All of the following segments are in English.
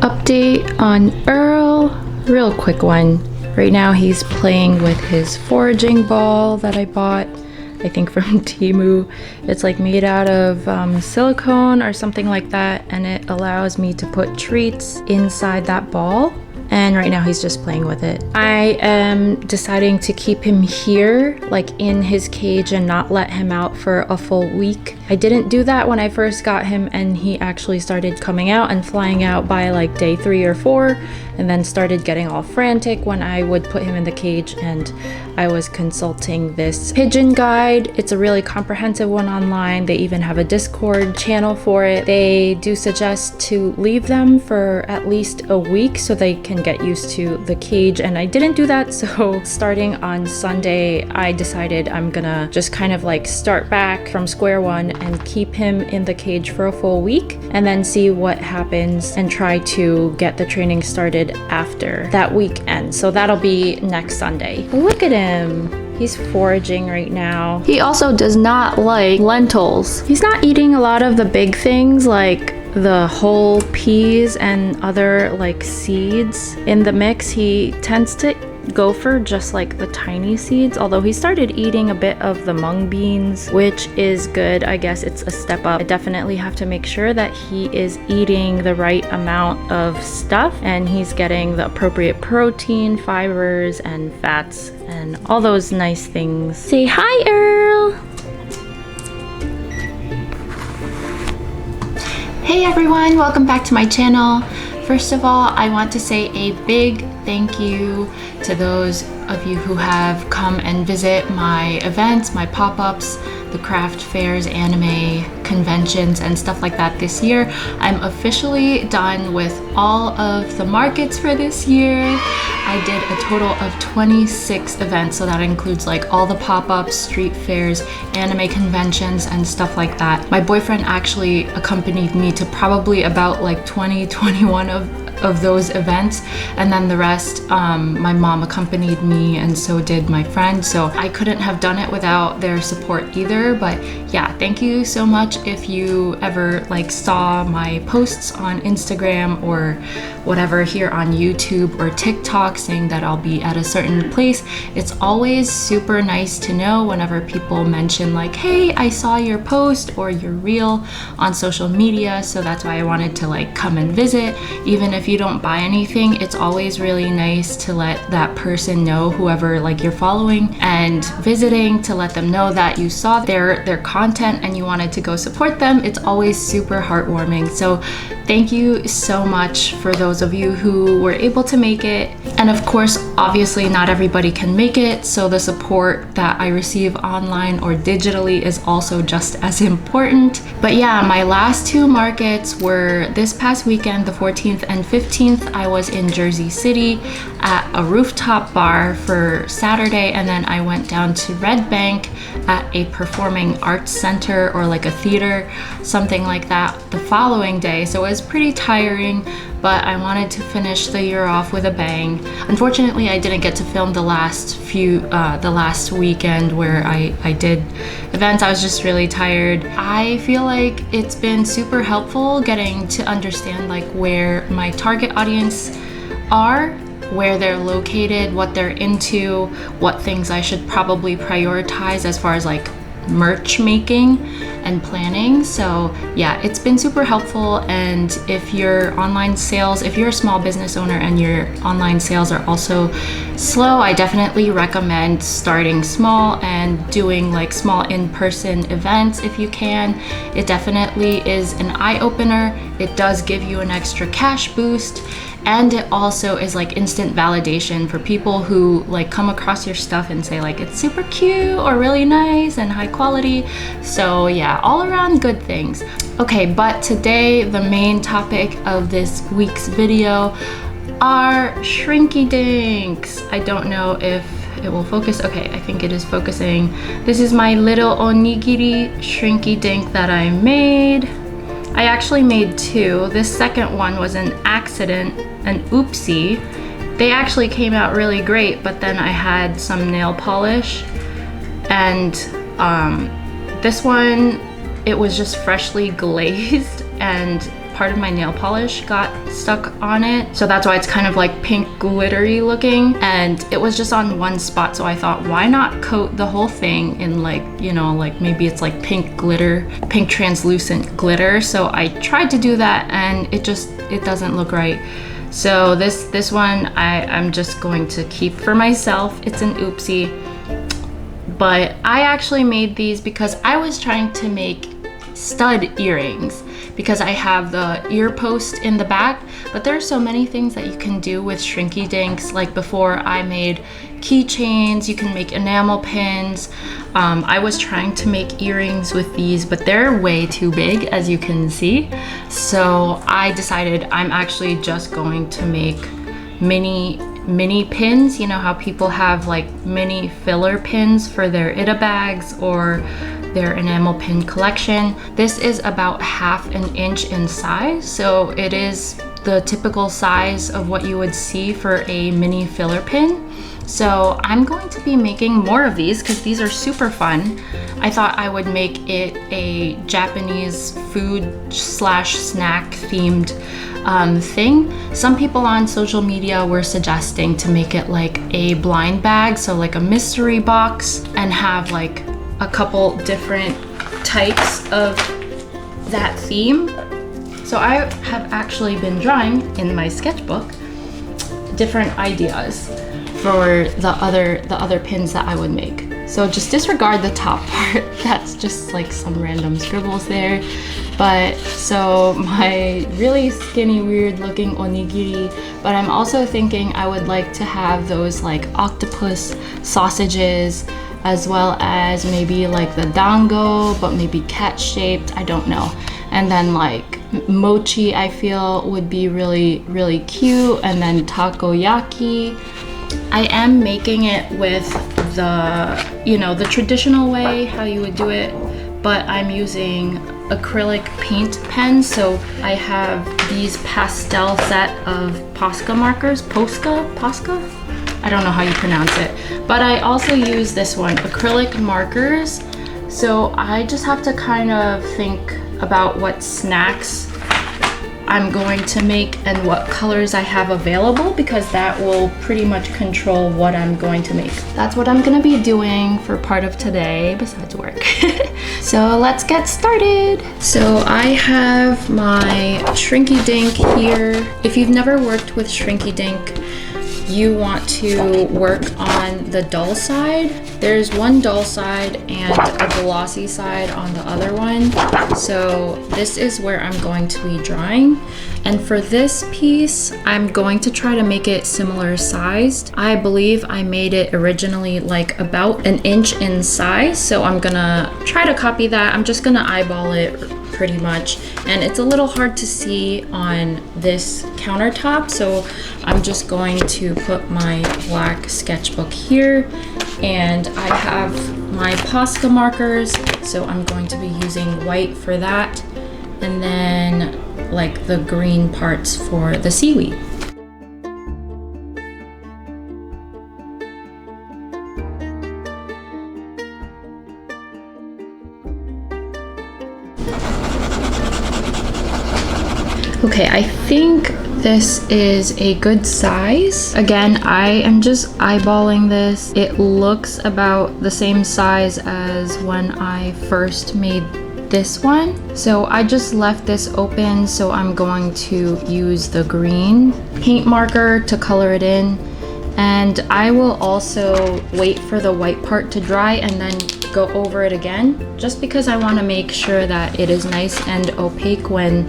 Update on Earl, real quick one. Right now he's playing with his foraging ball that I bought, I think from Temu. It's like made out of silicone or something like that, and it allows me to put treats inside that ball. And right now he's just playing with it. I am deciding to keep him here, like in his cage, and not let him out for a full week. I didn't do that when I first got him, and he actually started coming out and flying out by like day 3 or 4, and then started getting all frantic when I would put him in the cage. And I was consulting this pigeon guide. It's a really comprehensive one online. They even have a Discord channel for it. They do suggest to leave them for at least a week so they can get used to the cage, and I didn't do that. So starting on Sunday, I decided I'm gonna just kind of like start back from square one and keep him in the cage for a full week, and then see what happens and try to get the training started after that weekend. So that'll be next Sunday. Look at him. He's foraging right now. He also does not like lentils. He's not eating a lot of the big things like the whole peas and other like seeds in the mix. He tends to go for just like the tiny seeds, although he started eating a bit of the mung beans, which is good. I guess it's a step up. I definitely have to make sure that he is eating the right amount of stuff and he's getting the appropriate protein, fibers, and fats and all those nice things. Say hi, Earl. Hey everyone, welcome back to my channel. First of all, I want to say a big thank you to those of you who have come and visit my events, my pop-ups, the craft fairs, anime conventions, and stuff like that this year. I'm officially done with all of the markets for this year. I did a total of 26 events, so that includes like all the pop-ups, street fairs, anime conventions, and stuff like that. My boyfriend actually accompanied me to probably about like 21 of those events, and then the rest my mom accompanied me, and so did my friend, so I couldn't have done it without their support either. But yeah, thank you so much. If you ever like saw my posts on Instagram or whatever here on YouTube or TikTok saying that I'll be at a certain place, it's always super nice to know whenever people mention like, hey, I saw your post or your reel on social media. So that's why I wanted to like come and visit. Even if you don't buy anything, it's always really nice to let that person know, whoever like you're following and visiting, to let them know that you saw their content and you wanted to go support them. It's always super heartwarming. So thank you so much for those of you who were able to make it. And of course, obviously not everybody can make it, so the support that I receive online or digitally is also just as important. But yeah, my last 2 markets were this past weekend, the 14th and 15th. I was in Jersey City at a rooftop bar for Saturday, and then I went down to Red Bank at a performing arts center or like a theater, something like that, the following day. So it was pretty tiring, but I wanted to finish the year off with a bang. Unfortunately, I didn't get to film the last weekend where I did events. I was just really tired. I feel like it's been super helpful getting to understand like where my target audience are, where they're located, what they're into, what things I should probably prioritize as far as like merch making and planning. So yeah, it's been super helpful. And if your online sales, if you're a small business owner and your online sales are also slow, I definitely recommend starting small and doing like small in-person events if you can. It definitely is an eye-opener. It does give you an extra cash boost, and it also is like instant validation for people who like come across your stuff and say like it's super cute or really nice and high quality. So yeah, all around good things. Okay, but today the main topic of this week's video are shrinky dinks. I don't know if it will focus. Okay, I think it is focusing. This is my little onigiri shrinky dink that I made. I actually made 2. This second one was an accident, an oopsie. They actually came out really great, but then I had some nail polish, and this one, it was just freshly glazed, and part of my nail polish got stuck on it. So that's why it's kind of like pink glittery looking. And it was just on one spot. So I thought, why not coat the whole thing in like, you know, like maybe it's like pink glitter, pink translucent glitter. So I tried to do that and it doesn't look right. So this one I'm just going to keep for myself. It's an oopsie. But I actually made these because I was trying to make stud earrings because I have the ear post in the back, but there's so many things that you can do with shrinky dinks. Like before I made keychains, you can make enamel pins. I was trying to make earrings with these, but they're way too big, as you can see. So I decided I'm actually just going to make mini pins. You know how people have like mini filler pins for their Ita bags or their enamel pin collection. This is about 1/2 inch in size, so it is the typical size of what you would see for a mini filler pin. So I'm going to be making more of these because these are super fun. I thought I would make it a Japanese food slash snack themed thing. Some people on social media were suggesting to make it like a blind bag, so like a mystery box, and have like a couple different types of that theme. So I have actually been drawing in my sketchbook different ideas for the other pins that I would make. So just disregard the top part. That's just like some random scribbles there. But so my really skinny, weird looking onigiri, but I'm also thinking I would like to have those like octopus sausages, as well as maybe like the dango, but maybe cat shaped, I don't know. And then like mochi I feel would be really, really cute. And then takoyaki. I am making it with the, you know, the traditional way, how you would do it, but I'm using acrylic paint pens. So I have these pastel set of Posca markers, Posca? I don't know how you pronounce it, but I also use this one, acrylic markers. So I just have to kind of think about what snacks I'm going to make and what colors I have available, because that will pretty much control what I'm going to make. That's what I'm gonna be doing for part of today besides work. So let's get started. So I have my shrinky dink here. If you've never worked with shrinky dink, you want to work on the dull side. There's one dull side and a glossy side on the other one. So this is where I'm going to be drawing. And for this piece, I'm going to try to make it similar sized. I believe I made it originally like about 1 inch in size. So I'm gonna try to copy that. I'm just gonna eyeball it pretty much. And it's a little hard to see on this countertop. So I'm just going to put my black sketchbook here. And I have my Posca markers, so I'm going to be using white for that, and then like the green parts for the seaweed. Okay, I think this is a good size. Again, I am just eyeballing this. It looks about the same size as when I first made this one. So I just left this open, so I'm going to use the green paint marker to color it in. And I will also wait for the white part to dry and then go over it again, just because I want to make sure that it is nice and opaque when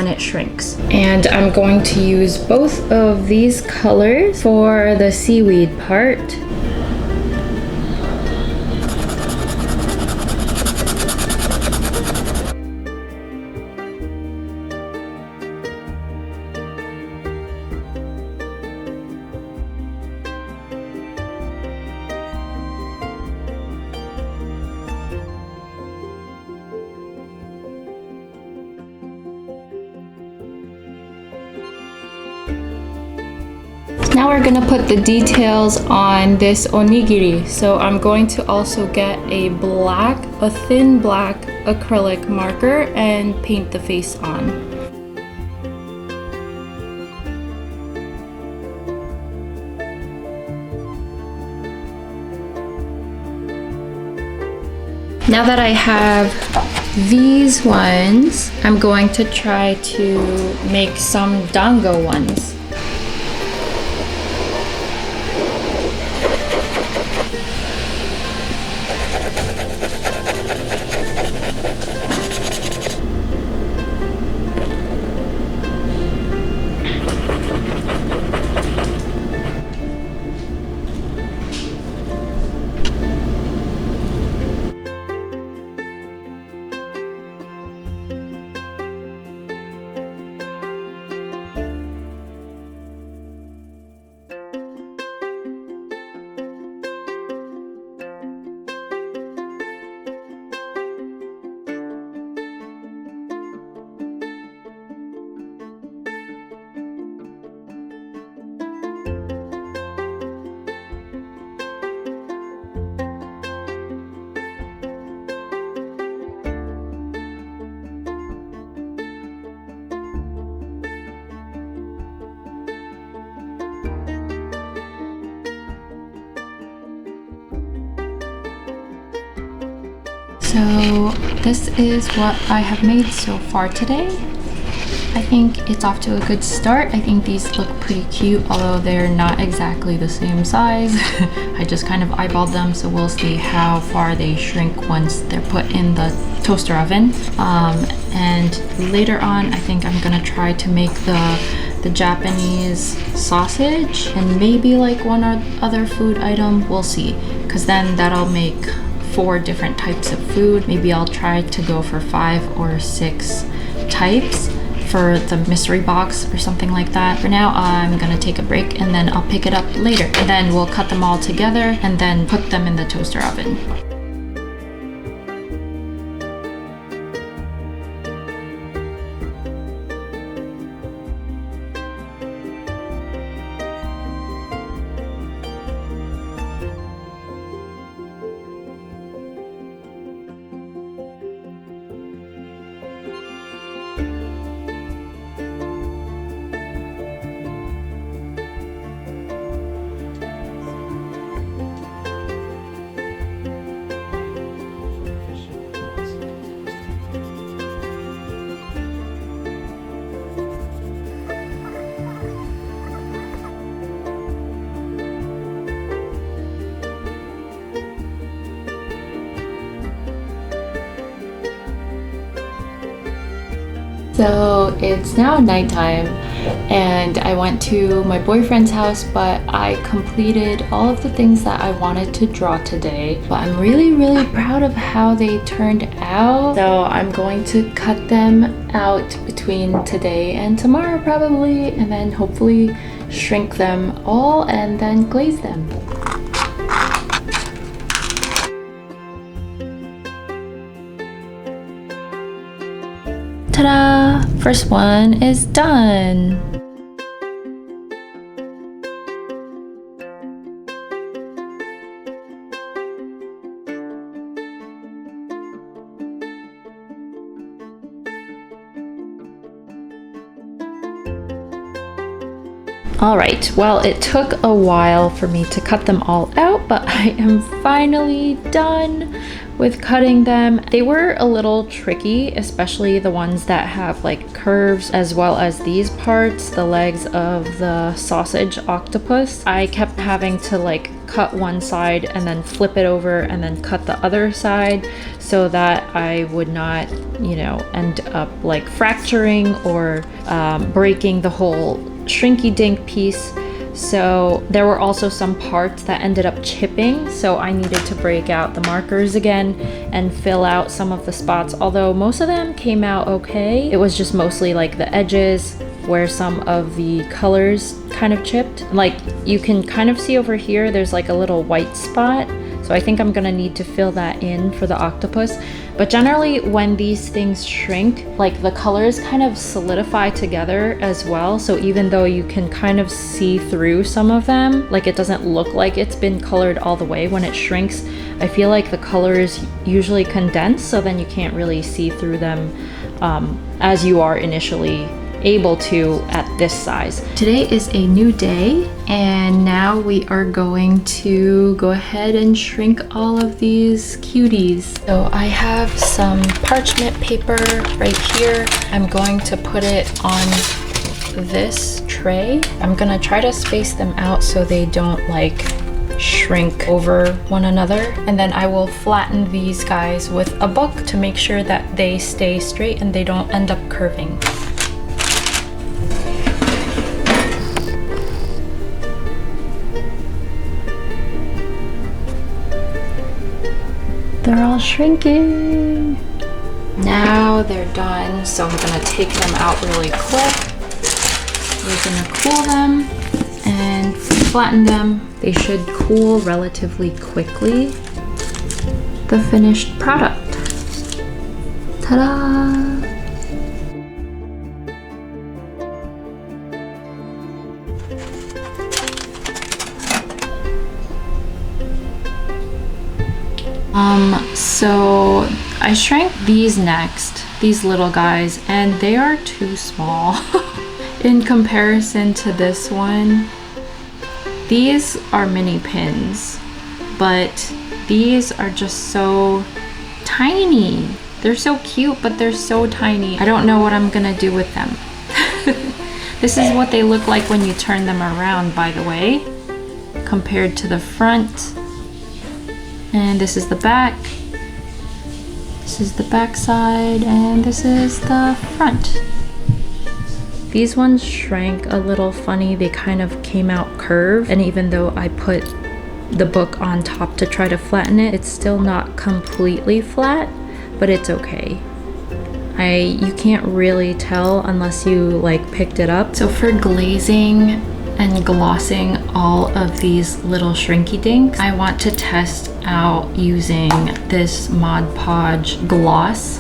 it shrinks. And I'm going to use both of these colors for the seaweed part. Now we're gonna put the details on this onigiri. So I'm going to also get a thin black acrylic marker and paint the face on. Now that I have these ones, I'm going to try to make some dango ones. So this is what I have made so far today. I think it's off to a good start. I think these look pretty cute, although they're not exactly the same size. I just kind of eyeballed them, so we'll see how far they shrink once they're put in the toaster oven. And later on, I think I'm gonna try to make the Japanese sausage and maybe like one other food item. We'll see, because then that'll make 4 different types of food. Maybe I'll try to go for 5 or 6 types for the mystery box or something like that. For now, I'm gonna take a break and then I'll pick it up later. And then we'll cut them all together and then put them in the toaster oven. So it's now nighttime and I went to my boyfriend's house, but I completed all of the things that I wanted to draw today. But I'm really proud of how they turned out. So I'm going to cut them out between today and tomorrow probably, and then hopefully shrink them all and then glaze them. Ta-da! First one is done! Alright, well, it took a while for me to cut them all out, but I am finally done with cutting them. They were a little tricky, especially the ones that have like curves, as well as these parts, the legs of the sausage octopus. I kept having to like cut one side and then flip it over and then cut the other side so that I would not, you know, end up like fracturing or breaking the whole shrinky dink piece. So there were also some parts that ended up chipping, so I needed to break out the markers again and fill out some of the spots, although most of them came out okay. It was just mostly like the edges where some of the colors kind of chipped. Like you can kind of see over here, there's like a little white spot. So I think I'm gonna need to fill that in for the octopus. But generally when these things shrink, like the colors kind of solidify together as well. So even though you can kind of see through some of them, like it doesn't look like it's been colored all the way when it shrinks, I feel like the colors usually condense, so then you can't really see through them as you are initially able to at this size. Today is a new day, and now we are going to go ahead and shrink all of these cuties. So I have some parchment paper right here. I'm going to put it on this tray. I'm gonna try to space them out so they don't like shrink over one another, and then I will flatten these guys with a book to make sure that they stay straight and they don't end up curving. They're all shrinking. Now they're done, so I'm gonna take them out really quick. We're gonna cool them and flatten them. They should cool relatively quickly. The finished product. Ta-da! So I shrank these next, these little guys, and they are too small in comparison to this one. These are mini pins, but these are just so tiny. They're so cute, but they're so tiny. I don't know what I'm gonna do with them. This is what they look like when you turn them around, by the way, compared to the front. And this is the back. This is the back side, and this is the front. These ones shrank a little funny. They kind of came out curved, and even though I put the book on top to try to flatten it, it's still not completely flat, but it's okay. You can't really tell unless you like picked it up. So for glazing and glossing all of these little shrinky dinks, I want to test out using this Mod Podge gloss.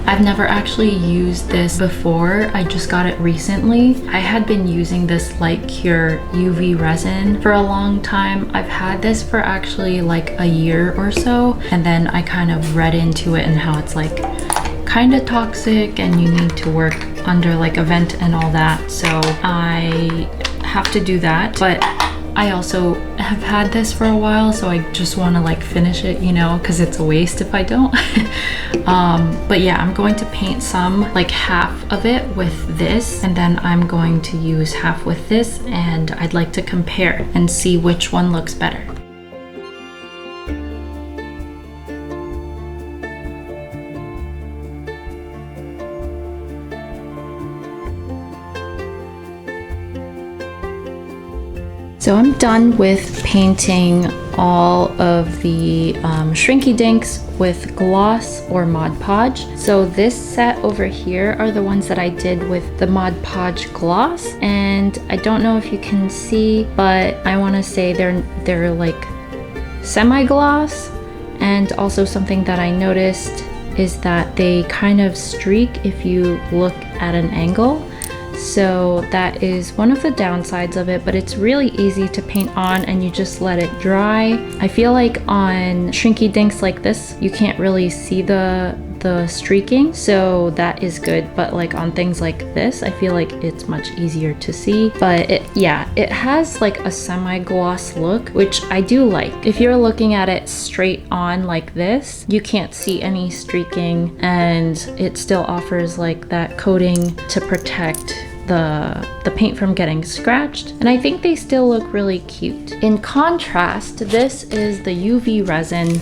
I've never actually used this before. I just got it recently. I had been using this Light Cure UV resin for a long time. I've had this for actually like a year or so, and then I kind of read into it and how it's like kind of toxic and you need to work under like a vent and all that. So I have to do that, but I also have had this for a while, so I just want to like finish it, you know, because it's a waste if I don't. But yeah, I'm going to paint some, like half of it with this, and then I'm going to use half with this, and I'd like to compare and see which one looks better. So I'm done with painting all of the shrinky dinks with gloss or Mod Podge. So this set over here are the ones that I did with the Mod Podge gloss, and I don't know if you can see, but I want to say they're like semi-gloss. And also something that I noticed is that they kind of streak if you look at an angle. So that is one of the downsides of it, but it's really easy to paint on and you just let it dry. I feel like on shrinky dinks like this, you can't really see the streaking, so that is good. But like on things like this, I feel like it's much easier to see. But it has like a semi-gloss look, which I do like. If you're looking at it straight on like this, you can't see any streaking, and it still offers like that coating to protect the paint from getting scratched, and I think they still look really cute. In contrast, this is the UV resin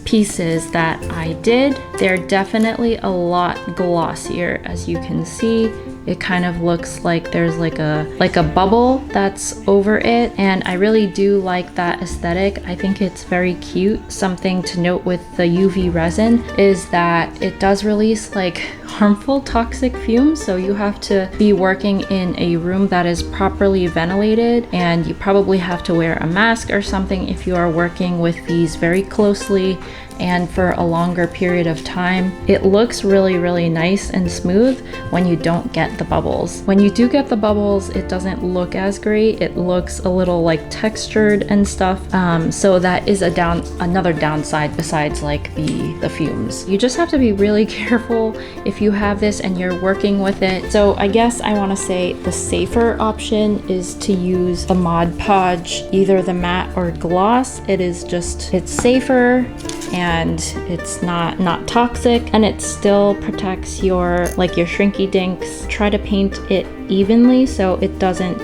pieces that I did. They're definitely a lot glossier, as you can see. It kind of looks like there's like a bubble that's over it, and I really do like that aesthetic. I think it's very cute. Something to note with the UV resin is that it does release like harmful toxic fumes, so you have to be working in a room that is properly ventilated, and you probably have to wear a mask or something if you are working with these very closely and for a longer period of time, it looks really, really nice and smooth when you don't get the bubbles. When you do get the bubbles, it doesn't look as great. It looks a little like textured and stuff. So that is another downside besides like the fumes. You just have to be really careful if you have this and you're working with it. So I guess I want to say the safer option is to use the Mod Podge, either the matte or gloss. It's safer and it's not toxic, and it still protects your shrinky dinks. Try to paint it evenly so it doesn't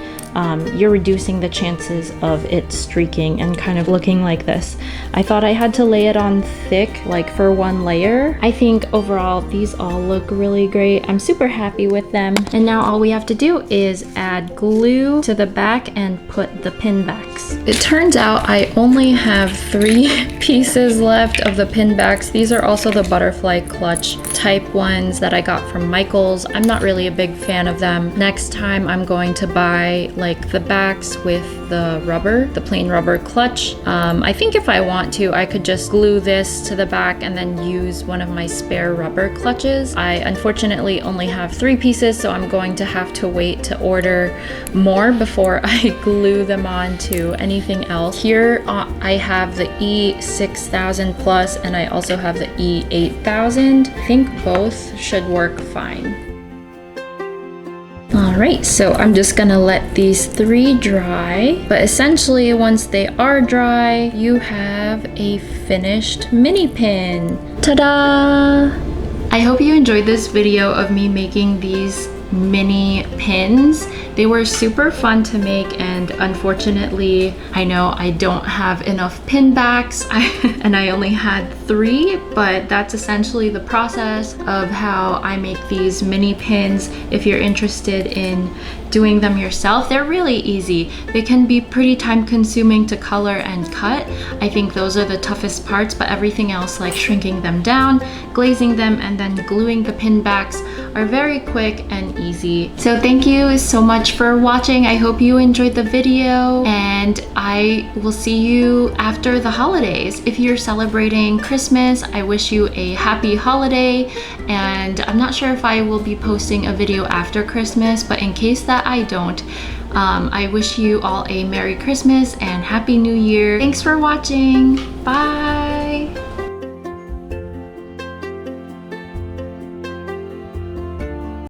you're reducing the chances of it streaking and kind of looking like this. I thought I had to lay it on thick, like for one layer. I think overall these all look really great. I'm super happy with them. And now all we have to do is add glue to the back and put the pin backs. It turns out I only have 3 pieces left of the pin backs. These are also the butterfly clutch type ones that I got from Michael's. I'm not really a big fan of them. Next time I'm going to buy like the backs with the rubber, the plain rubber clutch. I think if I want to, I could just glue this to the back and then use one of my spare rubber clutches. I unfortunately only have 3 pieces, so I'm going to have to wait to order more before I glue them on to anything else. Here I have the E6000 Plus and I also have the E8000. I think both should work fine. Alright, so I'm just gonna let these 3 dry, but essentially once they are dry, you have a finished mini pin. Ta-da! I hope you enjoyed this video of me making these mini pins. They were super fun to make, and unfortunately, I know I don't have enough pin backs and I only had 3, but that's essentially the process of how I make these mini pins. If you're interested in doing them yourself, they're really easy. They can be pretty time consuming to color and cut. I think those are the toughest parts, but everything else like shrinking them down, glazing them, and then gluing the pin backs are very quick and easy. So thank you so much for watching. I hope you enjoyed the video, and I will see you after the holidays. If you're celebrating Christmas, I wish you a happy holiday, and I'm not sure if I will be posting a video after Christmas, but in case that I don't, I wish you all a Merry Christmas and Happy New Year. Thanks for watching. Bye.